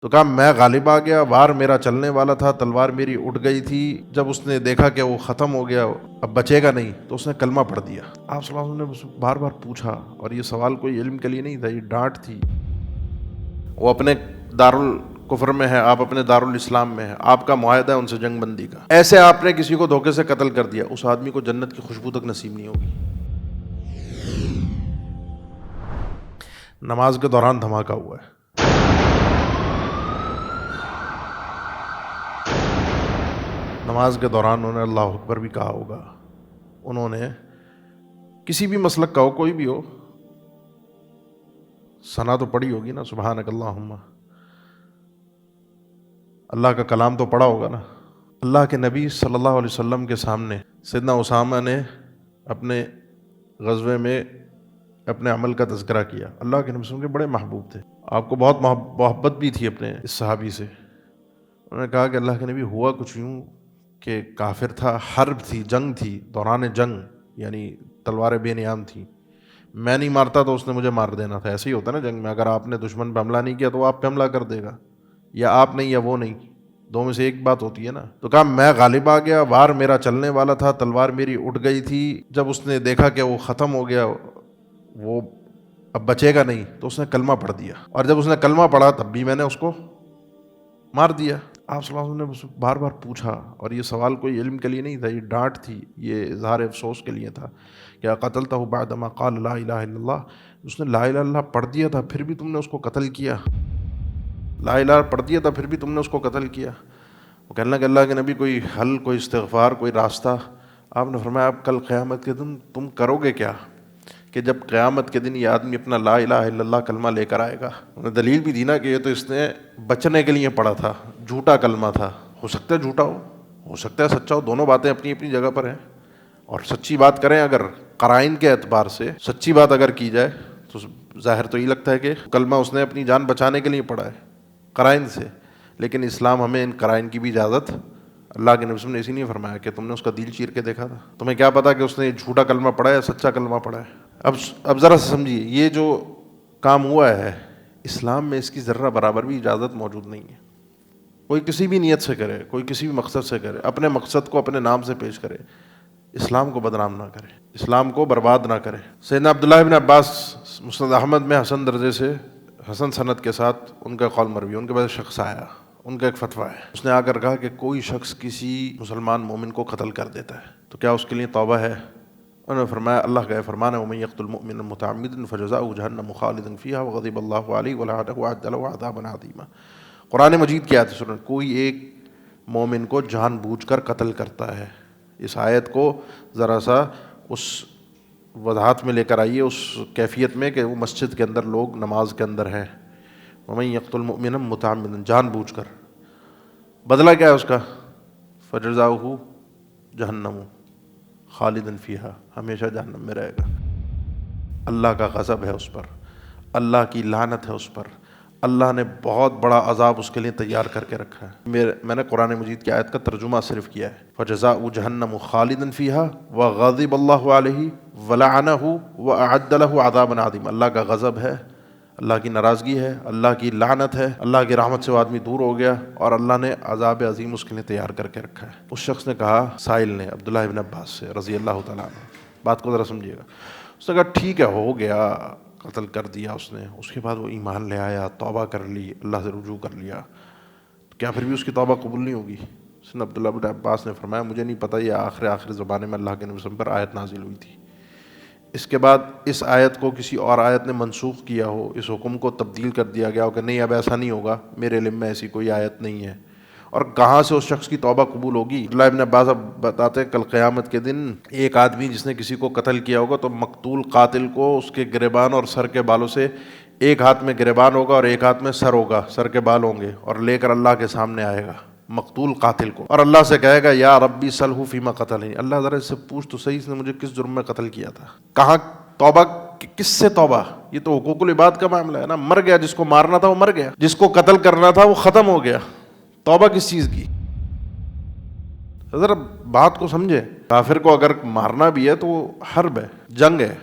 تو کہا میں غالب آ گیا، وار میرا چلنے والا تھا، تلوار میری اٹھ گئی تھی۔ جب اس نے دیکھا کہ وہ ختم ہو گیا، اب بچے گا نہیں، تو اس نے کلمہ پڑھ دیا۔ آپ صلی اللہ علیہ وسلم نے بار بار پوچھا، اور یہ سوال کوئی علم کے لیے نہیں تھا، یہ ڈانٹ تھی۔ وہ اپنے دارالکفر میں ہے، آپ اپنے دارالاسلام میں ہے، آپ کا معاہدہ ہے ان سے جنگ بندی کا، ایسے آپ نے کسی کو دھوکے سے قتل کر دیا، اس آدمی کو جنت کی خوشبو تک نصیب نہیں ہوگی۔ نماز کے دوران دھماکہ ہوا ہے۔ نماز کے دوران انہوں نے اللہ اکبر بھی کہا ہوگا، انہوں نے کسی بھی مسلک کا ہو، کوئی بھی ہو، ثنا تو پڑھی ہوگی نا، سبحانک اللہم، اللہ کا کلام تو پڑھا ہوگا نا۔ اللہ کے نبی صلی اللہ علیہ وسلم کے سامنے سیدنا اسامہ نے اپنے غزوے میں اپنے عمل کا تذکرہ کیا۔ اللہ کے نبی صلی اللہ علیہ وسلم کے بڑے محبوب تھے، آپ کو بہت محبت بھی تھی اپنے اس صحابی سے۔ انہوں نے کہا کہ اللہ کے نبی، ہوا کچھ یوں کہ کافر تھا، حرب تھی، جنگ تھی، دوران جنگ یعنی تلواریں بے نیام تھیں، میں نہیں مارتا تو اس نے مجھے مار دینا تھا۔ ایسے ہی ہوتا ہے نا جنگ میں، اگر آپ نے دشمن پہ حملہ نہیں کیا تو وہ آپ پہ حملہ کر دے گا، یا آپ نہیں یا وہ نہیں، دو میں سے ایک بات ہوتی ہے نا۔ تو کہا میں غالب آ گیا، وار میرا چلنے والا تھا، تلوار میری اٹھ گئی تھی۔ جب اس نے دیکھا کہ وہ ختم ہو گیا، وہ اب بچے گا نہیں، تو اس نے کلمہ پڑھ دیا، اور جب اس نے کلمہ پڑھا تب بھی میں نے اس کو مار دیا۔ آپ صلی اللہ علیہ وسلم نے بار بار پوچھا، اور یہ سوال کوئی علم کے لیے نہیں تھا، یہ ڈانٹ تھی، یہ اظہار افسوس کے لیے تھا، کیا قتلتہ بعد ما قال لا الہ الا اللہ، اس نے لا الہ الا اللہ پڑھ دیا تھا پھر بھی تم نے اس کو قتل کیا، لا الہ پڑھ دیا تھا پھر بھی تم نے اس کو قتل کیا۔ وہ کہنے لگا اللہ کے نبی، کوئی حل، کوئی استغفار، کوئی راستہ؟ آپ نے فرمایا اب کل قیامت کے دن تم کرو گے کیا کہ جب قیامت کے دن یہ آدمی اپنا لا الہ الا اللہ کلمہ لے کر آئے گا؟ انہیں دلیل بھی دی نا کہ یہ تو اس نے بچنے کے لیے پڑھا تھا، جھوٹا کلمہ تھا، ہو سکتا ہے جھوٹا ہو سکتا ہے سچا ہو، دونوں باتیں اپنی اپنی جگہ پر ہیں، اور سچی بات کریں اگر قرائن کے اعتبار سے سچی بات اگر کی جائے تو ظاہر تو یہ لگتا ہے کہ کلمہ اس نے اپنی جان بچانے کے لیے پڑھا ہے قرائن سے، لیکن اسلام ہمیں ان قرائن کی بھی اجازت، اللہ کے نبی نے اسی لیے فرمایا کہ تم نے اس کا دل چیر کے دیکھا تھا، تمہیں کیا پتا کہ اس نے جھوٹا کلمہ پڑھا ہے یا سچا کلمہ پڑھا ہے۔ اب ذرا سے سمجھیے، یہ جو کام ہوا ہے اسلام میں اس کی ذرہ برابر بھی اجازت موجود نہیں ہے۔ کوئی کسی بھی نیت سے کرے، کوئی کسی بھی مقصد سے کرے، اپنے مقصد کو اپنے نام سے پیش کرے، اسلام کو بدنام نہ کرے، اسلام کو برباد نہ کرے۔ سیدنا عبداللہ ابن عباس مسند احمد میں حسن درجے سے، حسن سند کے ساتھ ان کا قول مروی، ان کے پاس شخص آیا، ان کا ایک فتویٰ ہے، اس نے آ کر کہا کہ کوئی شخص کسی مسلمان مومن کو قتل کر دیتا ہے تو کیا اس کے لیے توبہ ہے؟ انہوں نے فرمایا اللہ کا فرمان ہے وَمَن يَقْتُلْ مُؤْمِنًا مُتَعَمِّدًا فَجَزَاؤُهُ جَهَنَّمُ خَالِدًا فِيهَا وَغَضِبَ اللَّهُ عَلَيْهِ وَلَعَنَهُ وَأَعَدَّ لَهُ عَذَابًا عَظِيمًا۔ قرآن مجید کی آیت سنیں، کوئی ایک مومن کو جان بوجھ کر قتل کرتا ہے، اس آیت کو ذرا سا اس وضاحت میں لے کر آئیے، اس کیفیت میں کہ وہ مسجد کے اندر لوگ نماز کے اندر ہیں، وَمَن يَقْتُلْ مُؤْمِنًا مُتَعَمِّدًا، جان بوجھ کر، بدلہ کیا ہے اس کا؟ فَجَزَاؤُهُ جَهَنَّمُ خالداً فیہا، ہمیشہ جہنم میں رہے گا۔ اللہ کا غضب ہے اس پر، اللہ کی لعنت ہے اس پر، اللہ نے بہت بڑا عذاب اس کے لیے تیار کر کے رکھا ہے۔ میں نے قرآن مجید کی آیت کا ترجمہ صرف کیا ہے، فَجَزَاؤُهُ جَهَنَّمُ خَالِدًا فِيهَا وَغَضِبَ اللَّهُ عَلَيْهِ وَلَعَنَهُ وَأَعَدَّ لَهُ عَذَابًا عَظِيمًا۔ اللہ کا غضب ہے، اللہ کی ناراضگی ہے، اللہ کی لعنت ہے، اللہ کی رحمت سے وہ آدمی دور ہو گیا، اور اللہ نے عذاب عظیم اس کے لیے تیار کر کے رکھا ہے۔ اس شخص نے کہا، سائل نے عبداللہ ابن عباس سے رضی اللہ تعالیٰ عنہ، بات کو ذرا سمجھیے گا، اس نے کہا ٹھیک ہے ہو گیا، قتل کر دیا اس نے، اس کے بعد وہ ایمان لے آیا، توبہ کر لی، اللہ سے رجوع کر لیا، تو کیا پھر بھی اس کی توبہ قبول نہیں ہوگی؟ اس نے عبداللہ ابن عباس نے فرمایا مجھے نہیں پتہ، یہ آخر زمانے میں اللہ کے نبی صلی اللہ علیہ وسلم پر آیت نازل ہوئی تھی، اس کے بعد اس آیت کو کسی اور آیت نے منسوخ کیا ہو، اس حکم کو تبدیل کر دیا گیا ہو کہ نہیں اب ایسا نہیں ہوگا، میرے علم میں ایسی کوئی آیت نہیں ہے، اور کہاں سے اس شخص کی توبہ قبول ہوگی؟ عبداللہ ابن عباس اب بتاتے کل قیامت کے دن ایک آدمی جس نے کسی کو قتل کیا ہوگا تو مقتول قاتل کو اس کے گریبان اور سر کے بالوں سے، ایک ہاتھ میں گریبان ہوگا اور ایک ہاتھ میں سر ہوگا، سر کے بال ہوں گے، اور لے کر اللہ کے سامنے آئے گا مقتول قاتل کو، اور اللہ سے کہے گا یا ربی سلہ فیما قتلنی، اللہ ذرا اس سے پوچھ تو صحیح اس نے مجھے کس جرم میں قتل کیا تھا، کہاں توبہ، کس سے توبہ؟ یہ تو حقوق العباد کا معاملہ ہے نا، مر گیا، جس کو مارنا تھا وہ مر گیا، جس کو قتل کرنا تھا وہ ختم ہو گیا، توبہ کس چیز کی؟ ذرا بات کو سمجھے، کافر کو اگر مارنا بھی ہے تو وہ حرب ہے، جنگ ہے،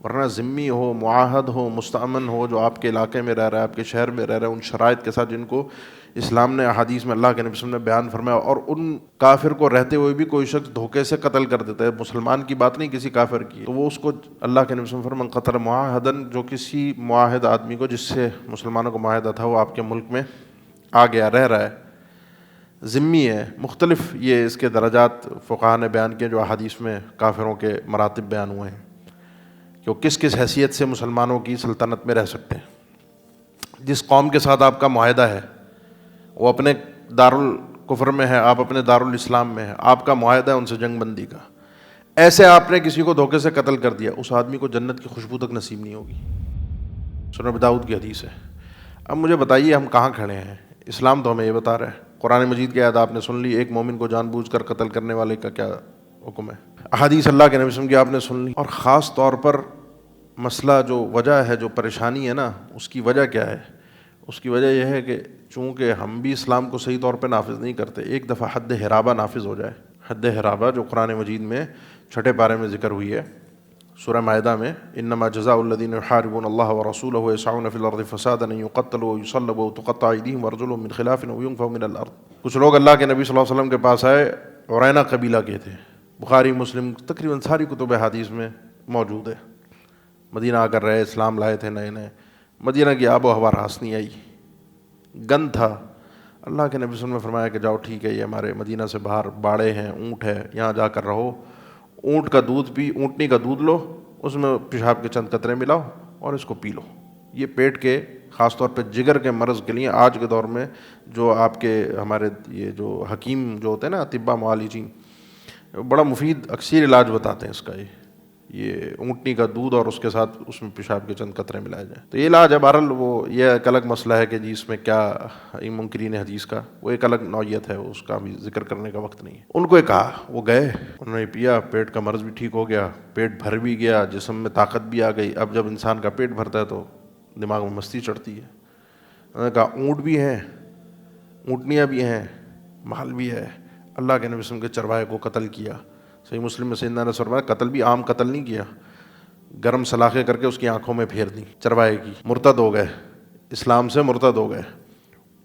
ورنہ ذمی ہو، معاہد ہو، مستأمن ہو، جو آپ کے علاقے میں رہ رہا ہے، آپ کے شہر میں رہ رہا ہے، ان شرائط کے ساتھ جن کو اسلام نے احادیث میں اللہ کے نبی صلی اللہ علیہ وسلم نے بیان فرمایا، اور ان کافر کو رہتے ہوئے بھی کوئی شخص دھوکے سے قتل کر دیتا ہے، مسلمان کی بات نہیں کسی کافر کی، تو وہ اس کو اللہ کے نبی صلی اللہ علیہ وسلم من قتل معاہدن، جو کسی معاہد آدمی کو جس سے مسلمانوں کو معاہدہ تھا وہ آپ کے ملک میں آ گیا، رہ رہا ہے، ذمی ہے، مختلف یہ اس کے درجات فقہاء نے بیان کیے جو احادیث میں کافروں کے مراتب بیان ہوئے ہیں کہ وہ کس کس حیثیت سے مسلمانوں کی سلطنت میں رہ سکتے ہیں۔ جس قوم کے ساتھ آپ کا معاہدہ ہے وہ اپنے دارالکفر میں ہے، آپ اپنے دارالاسلام میں ہے، آپ کا معاہدہ ہے ان سے جنگ بندی کا، ایسے آپ نے کسی کو دھوکے سے قتل کر دیا، اس آدمی کو جنت کی خوشبو تک نصیب نہیں ہوگی۔ سنن ابی داؤد کی حدیث ہے۔ اب مجھے بتائیے ہم کہاں کھڑے ہیں؟ اسلام تو ہمیں یہ بتا رہا ہے، قرآن مجید کی آیت آپ نے سن لی، ایک مومن کو جان بوجھ کر قتل کرنے والے کا کیا حکم ہے، احادیث اللہ کے نبی صلی اللہ علیہ وسلم کی آپ نے سن لی، اور خاص طور پر مسئلہ جو وجہ ہے، جو پریشانی ہے نا، اس کی وجہ کیا ہے؟ اس کی وجہ یہ ہے کہ چونکہ ہم بھی اسلام کو صحیح طور پہ نافذ نہیں کرتے، ایک دفعہ حد حرابہ نافذ ہو جائے، حد حرابہ جو قرآن مجید میں 6 پارے میں ذکر ہوئی ہے سورہ مائدہ میں، انما جزاء الذین یحاربون اللہ ورسولہ ویسعون فی الارض فسادا ان یقتلوا ویصلبوا وتقطع ایدیہم وارجلہم من خلاف او ینفوا من الارض۔ کچھ لوگ اللہ کے نبی صلی اللہ علیہ وسلم کے پاس آئے، عرینہ قبیلہ کے تھے، بخاری مسلم تقریباً ساری کتب حدیث میں موجود ہے، مدینہ آ کر رہے، اسلام لائے تھے نئے نئے، مدینہ کی آب و ہوا راس نہیں آئی، گند تھا، اللہ کے نبی صلی اللہ علیہ وسلم نے فرمایا کہ جاؤ ٹھیک ہے، یہ ہمارے مدینہ سے باہر باڑے ہیں، اونٹ ہے، یہاں جا کر رہو، اونٹ کا دودھ اونٹنی کا دودھ لو، اس میں پیشاب کے چند قطرے ملاؤ اور اس کو پی لو۔ یہ پیٹ کے خاص طور پہ جگر کے مرض کے لیے آج کے دور میں جو آپ کے ہمارے یہ جو حکیم جو ہوتے ہیں نا، اطباء معالجین، بڑا مفید اکثر علاج بتاتے ہیں اس کا، یہ اونٹنی کا دودھ اور اس کے ساتھ اس میں پیشاب کے چند قطرے ملائے جائیں، تو یہ علاج ہے۔ بہرحال وہ یہ ایک الگ مسئلہ ہے کہ جی اس میں کیا منکرین حدیث کا وہ ایک الگ نوعیت ہے، اس کا بھی ذکر کرنے کا وقت نہیں ہے۔ ان کو یہ کہا، وہ گئے، انہوں نے پیا، پیٹ کا مرض بھی ٹھیک ہو گیا، پیٹ بھر بھی گیا، جسم میں طاقت بھی آ گئی۔ اب جب انسان کا پیٹ بھرتا ہے تو دماغ میں مستی چڑھتی ہے۔ انہوں نے کہا اونٹ بھی ہیں، اونٹنیاں بھی ہیں، مال بھی ہے، اللہ کے نبی صلی اللہ علیہ وسلم کے چرواہے کو قتل کیا۔ صحیح مسلم میں سیدنا انس فرمایا قتل بھی عام قتل نہیں کیا، گرم سلاخیں کر کے اس کی آنکھوں میں پھیر دی چرواہے کی، مرتد ہو گئے، اسلام سے مرتد ہو گئے،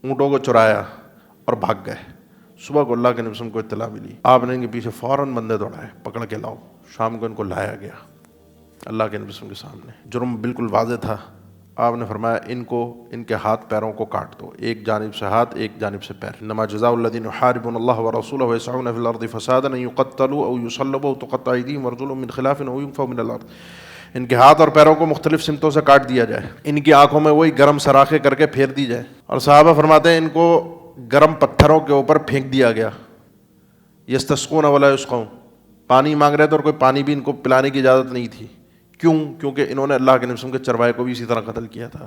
اونٹوں کو چرایا اور بھاگ گئے۔ صبح کو اللہ کے نبی صلی اللہ علیہ وسلم کو اطلاع ملی، آپ نے ان کے پیچھے فوراً بندے دوڑائے، پکڑ کے لاؤ۔ شام کو ان کو لایا گیا اللہ کے نبی صلی اللہ علیہ وسلم کے سامنے، جرم بالکل واضح تھا۔ آپ نے فرمایا ان کو، ان کے ہاتھ پیروں کو کاٹ دو، ایک جانب سے ہاتھ ایک جانب سے پیر۔ انما جزاء الذین یحاربون اللہ ورسولہ ویسعون فی الارض فسادا ان یقتلوا او یصلبوا او تقطع ایدیہم وارجلہم من خلاف او ینفوا من الارض۔ ان کے ہاتھ اور پیروں کو مختلف سمتوں سے کاٹ دیا جائے، ان کی آنکھوں میں وہی گرم سراخیں کر کے پھیر دی جائے۔ اور صحابہ فرماتے ہیں ان کو گرم پتھروں کے اوپر پھینک دیا گیا، یستسقون ولا یسقون، پانی مانگ رہے تھے اور کوئی پانی بھی ان کو پلانے کی اجازت نہیں تھی۔ کیوں؟ کیونکہ انہوں نے اللہ کے نبی صلی اللہ علیہ وسلم کے چرواہے کو بھی اسی طرح قتل کیا تھا،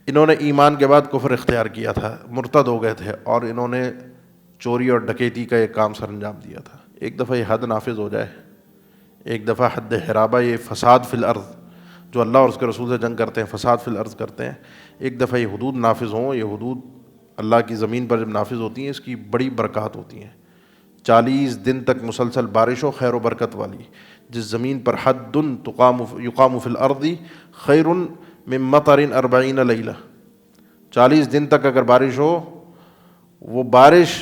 انہوں نے ایمان کے بعد کفر اختیار کیا تھا، مرتد ہو گئے تھے، اور انہوں نے چوری اور ڈکیتی کا ایک کام سر انجام دیا تھا۔ ایک دفعہ یہ حد نافذ ہو جائے، ایک دفعہ حد حرابہ، یہ فساد فی الارض جو اللہ اور اس کے رسول سے جنگ کرتے ہیں، فساد فی الارض کرتے ہیں، ایک دفعہ یہ حدود نافذ ہوں، یہ حدود اللہ کی زمین پر جب نافذ ہوتی ہیں اس کی بڑی برکات ہوتی ہیں۔ 40 دن تک مسلسل بارش ہو، خیر و برکت والی، جس زمین پر حد یقام فی الارض خیر من مطر 40 لیلہ، 40 دن تک اگر بارش ہو، وہ بارش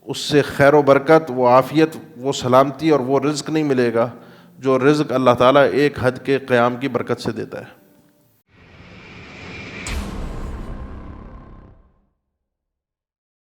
اس سے خیر و برکت، وہ عافیت، وہ سلامتی اور وہ رزق نہیں ملے گا جو رزق اللہ تعالیٰ ایک حد کے قیام کی برکت سے دیتا ہے۔